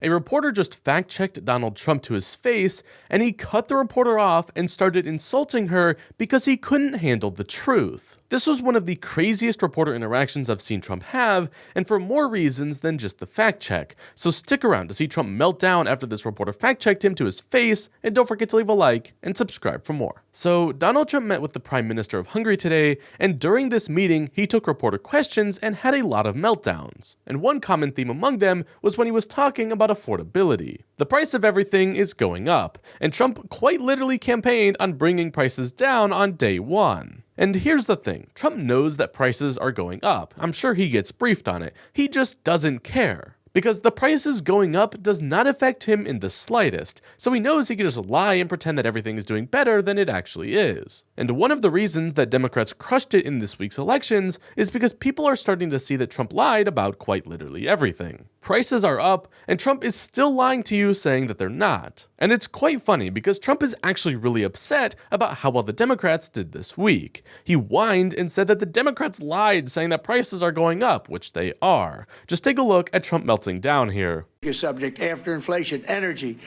A reporter just fact-checked Donald Trump to his face, and he cut the reporter off and started insulting her because he couldn't handle the truth. This was one of the craziest reporter interactions I've seen Trump have, and for more reasons than just the fact-check. So stick around to see Trump melt down after this reporter fact-checked him to his face, and don't forget to leave a like and subscribe for more. So Donald Trump met with the Prime Minister of Hungary today, and during this meeting, he took reporter questions and had a lot of meltdowns. And one common theme among them was when he was talking about affordability. The price of everything is going up, and Trump quite literally campaigned on bringing prices down on day one. And here's the thing, Trump knows that prices are going up. I'm sure he gets briefed on it. He just doesn't care. Because the prices going up does not affect him in the slightest, so he knows he can just lie and pretend that everything is doing better than it actually is. And one of the reasons that Democrats crushed it in this week's elections is because people are starting to see that Trump lied about quite literally everything. Prices are up, and Trump is still lying to you saying that they're not. And it's quite funny because Trump is actually really upset about how well the Democrats did this week. He whined and said that the Democrats lied saying that prices are going up, which they are. Just take a look at Trump melting down here. Subject after inflation, energy.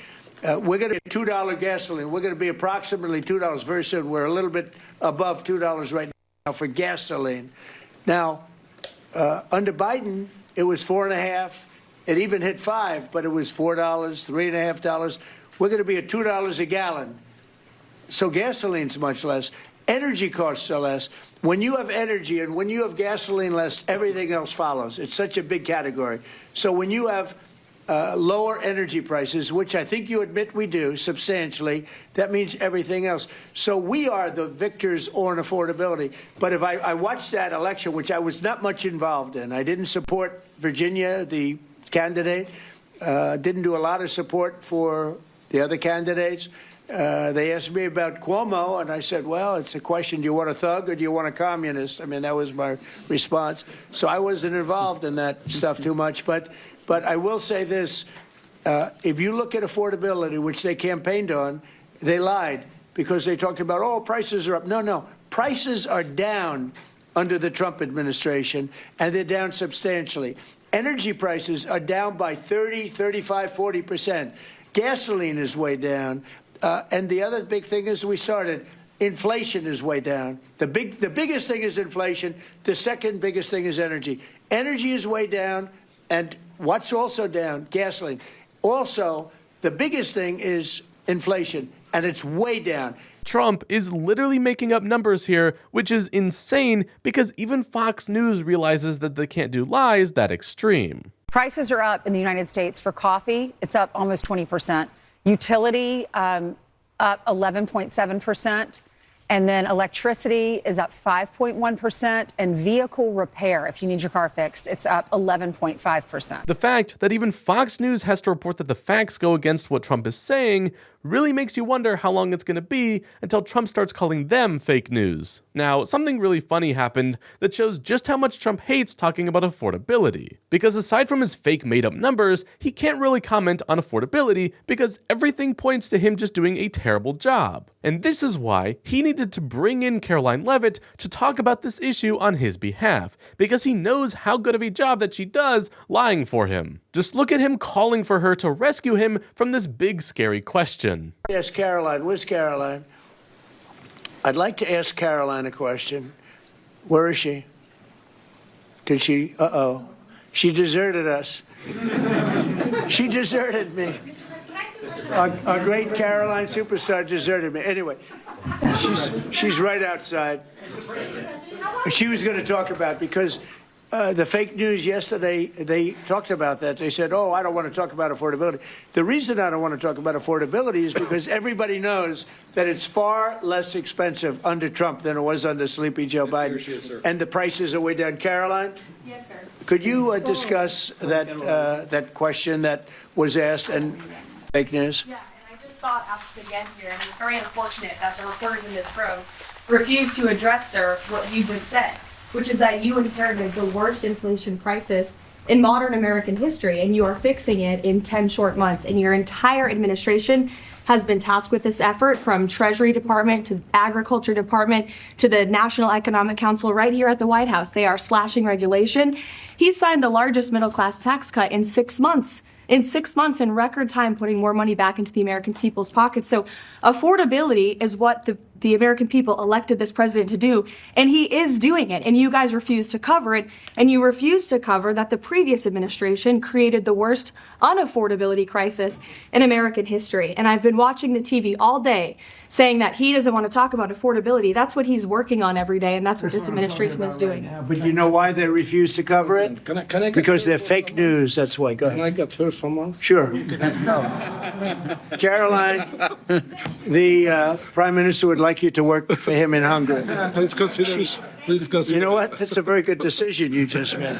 We're going to get $2 gasoline. We're going to be approximately $2 very soon. We're a little bit above $2 right now for gasoline. Now, under Biden, it was $4.50. It even hit $5, but it was $4, $3.50. We're going to be at $2 a gallon. So gasoline's much less. Energy costs are less. When you have energy and when you have gasoline less, everything else follows. It's such a big category. So when you have lower energy prices, which I think you admit we do substantially, that means everything else. So we are the victors on affordability. But if I watched that election, which I was not much involved in, I didn't support Virginia, the candidate, didn't do a lot of support for the other candidates. They asked me about Cuomo, and I said, well, it's a question, do you want a thug or do you want a communist? I mean, that was my response. So I wasn't involved in that stuff too much. But I will say this, if you look at affordability, which they campaigned on, they lied because they talked about, oh, prices are up. No, prices are down under the Trump administration, and they're down substantially. Energy prices are down by 30, 35, 40%. Gasoline is way down. And the other big thing is inflation is way down. The biggest thing is inflation. The second biggest thing is energy. Energy is way down. And what's also down? Gasoline. Also, the biggest thing is inflation, and it's way down. Trump is literally making up numbers here, which is insane because even Fox News realizes that they can't do lies that extreme. Prices are up in the United States for coffee. It's up almost 20%. Utility up 11.7%. And then electricity is up 5.1%, and vehicle repair, if you need your car fixed, it's up 11.5%. The fact that even Fox News has to report that the facts go against what Trump is saying really makes you wonder how long it's going to be until Trump starts calling them fake news. Now, something really funny happened that shows just how much Trump hates talking about affordability. Because aside from his fake made-up numbers, he can't really comment on affordability because everything points to him just doing a terrible job. And this is why he needed to bring in Caroline Levit to talk about this issue on his behalf, because he knows how good of a job that she does lying for him. Just look at him calling for her to rescue him from this big, scary question. Yes, Caroline. Where's Caroline? I'd like to ask Caroline a question. Where is she? Did she? Uh-oh. She deserted us. She deserted me. Our great Caroline superstar deserted me. Anyway, she's right outside. She was going to talk about, because the fake news yesterday, they talked about that. They said, oh, I don't want to talk about affordability. The reason I don't want to talk about affordability is because everybody knows that it's far less expensive under Trump than it was under Sleepy Joe Biden. Here she is, sir. And the prices are way down. Caroline? Yes, sir. Could you discuss that question that was asked and fake news? Yeah, and I just saw it asked again here, and it's very unfortunate that the reporters in this room refused to address, sir, what you just said, which is that you inherited the worst inflation crisis in modern American history, and you are fixing it in 10 short months. And your entire administration has been tasked with this effort, from Treasury Department to Agriculture Department to the National Economic Council right here at the White House. They are slashing regulation. He signed the largest middle-class tax cut in 6 months. in 6 months in record time, putting more money back into the American people's pockets. So affordability is what the American people elected this president to do, and he is doing it, and you guys refuse to cover it, and you refuse to cover that the previous administration created the worst unaffordability crisis in American history. And I've been watching the TV all day saying that he doesn't want to talk about affordability. That's what he's working on every day, and that's what this administration is doing. But you know why they refuse to cover it? Can I get Because they're heard fake for news. That's why. Go Can ahead. I get heard for once? Sure. Caroline, the Prime Minister would like you to work for him in Hungary. Please consider. Please consider. You know what? That's a very good decision you just made.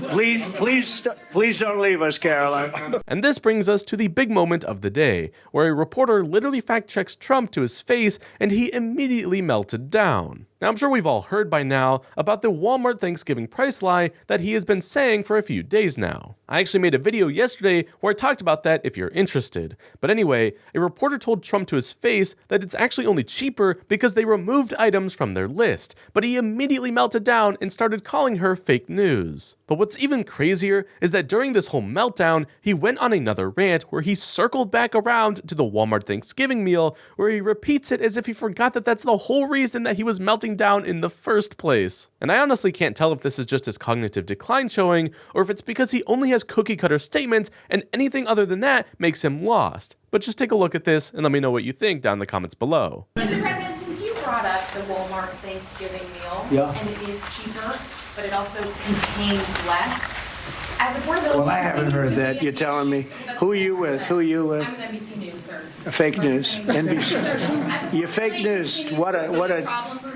Please don't leave us, Caroline. And this brings us to the big moment of the day, where a reporter literally fact-checks Trump to his face and he immediately melted down. Now, I'm sure we've all heard by now about the Walmart Thanksgiving price lie that he has been saying for a few days now. I actually made a video yesterday where I talked about that if you're interested. But anyway, a reporter told Trump to his face that it's actually only cheaper because they removed items from their list, but he immediately melted down and started calling her fake news. But what's even crazier is that during this whole meltdown, he went on another rant where he circled back around to the Walmart Thanksgiving meal, where he repeats it as if he forgot that that's the whole reason that he was melting down in the first place. And I honestly can't tell if this is just his cognitive decline showing, or if it's because he only has cookie cutter statements and anything other than that makes him lost. But just take a look at this and let me know what you think down in the comments below. Mr. President, since you brought up the Walmart Thanksgiving meal, Yeah. and it is cheaper, but it also contains less. As affordability, Well, I haven't heard that. You're telling me. Who are you with? Who are you with? I'm with NBC News, sir. Fake news. NBC. You're fake news. What a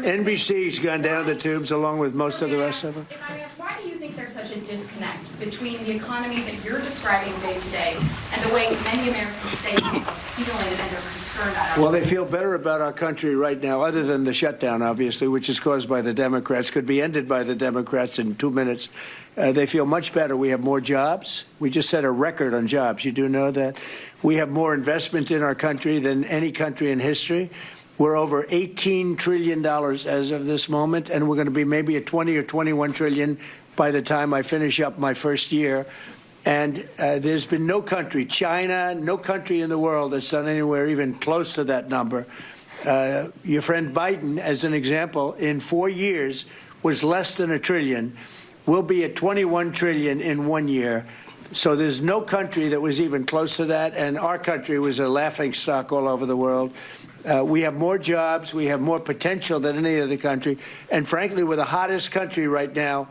NBC's gone down the tubes along with most of the rest of them. If I may ask, why do you think there's such a disconnect between the economy that you're describing day to day and the way many Americans say are feeling and are concerned about Well, they feel better about our country right now, other than the shutdown, obviously, which is caused by the Democrats, could be ended by the Democrats in 2 minutes. They feel much better. We have more jobs. We just set a record on jobs. You do know that. We have more investment in our country than any country in history. We're over $18 trillion as of this moment, and we're going to be maybe at 20 or 21 trillion by the time I finish up my first year. And there's been no country, China, no country in the world that's done anywhere even close to that number. Your friend Biden, as an example, in 4 years was less than $1 trillion. We'll be at 21 trillion in 1 year. So there's no country that was even close to that, and our country was a laughingstock all over the world. We have more jobs, we have more potential than any other country, and frankly, we're the hottest country right now.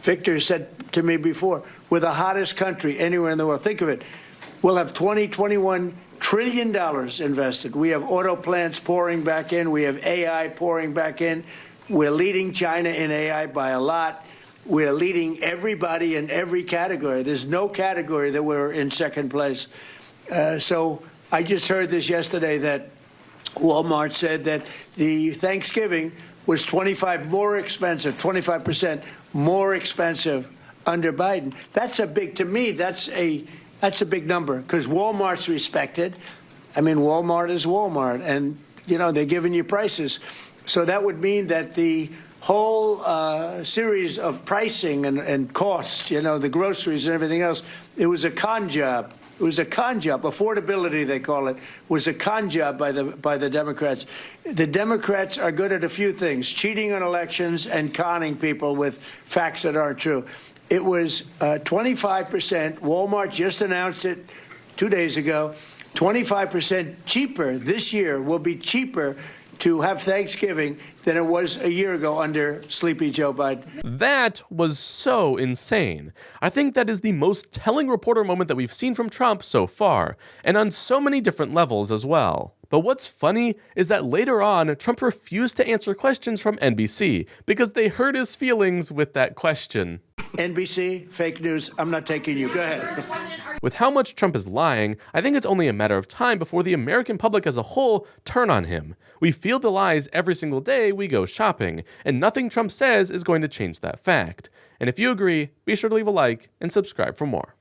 Victor said to me before, we're the hottest country anywhere in the world. Think of it. We'll have $21 trillion invested. We have auto plants pouring back in. We have AI pouring back in. We're leading China in AI by a lot. We're leading everybody in every category. There's no category that we're in second place. So I just heard this yesterday that Walmart said that the Thanksgiving was 25% more expensive under Biden. That's a big, to me, that's a big number, because Walmart's respected. I mean, Walmart is Walmart, and, you know, they're giving you prices. So that would mean that the whole series of pricing and costs, you know, the groceries and everything else, it was a con job. It was a con job. Affordability, they call it, was a con job by the Democrats. The Democrats are good at a few things: cheating on elections and conning people with facts that aren't true. It was 25%. Walmart just announced it 2 days ago. 25% cheaper this year, will be cheaper to have Thanksgiving than it was a year ago under Sleepy Joe Biden. That was so insane. I think that is the most telling reporter moment that we've seen from Trump so far, and on so many different levels as well. But what's funny is that later on, Trump refused to answer questions from NBC because they hurt his feelings with that question. NBC, fake news, I'm not taking you. Go ahead. With how much Trump is lying, I think it's only a matter of time before the American public as a whole turn on him. We feel the lies every single day we go shopping, and nothing Trump says is going to change that fact. And if you agree, be sure to leave a like and subscribe for more.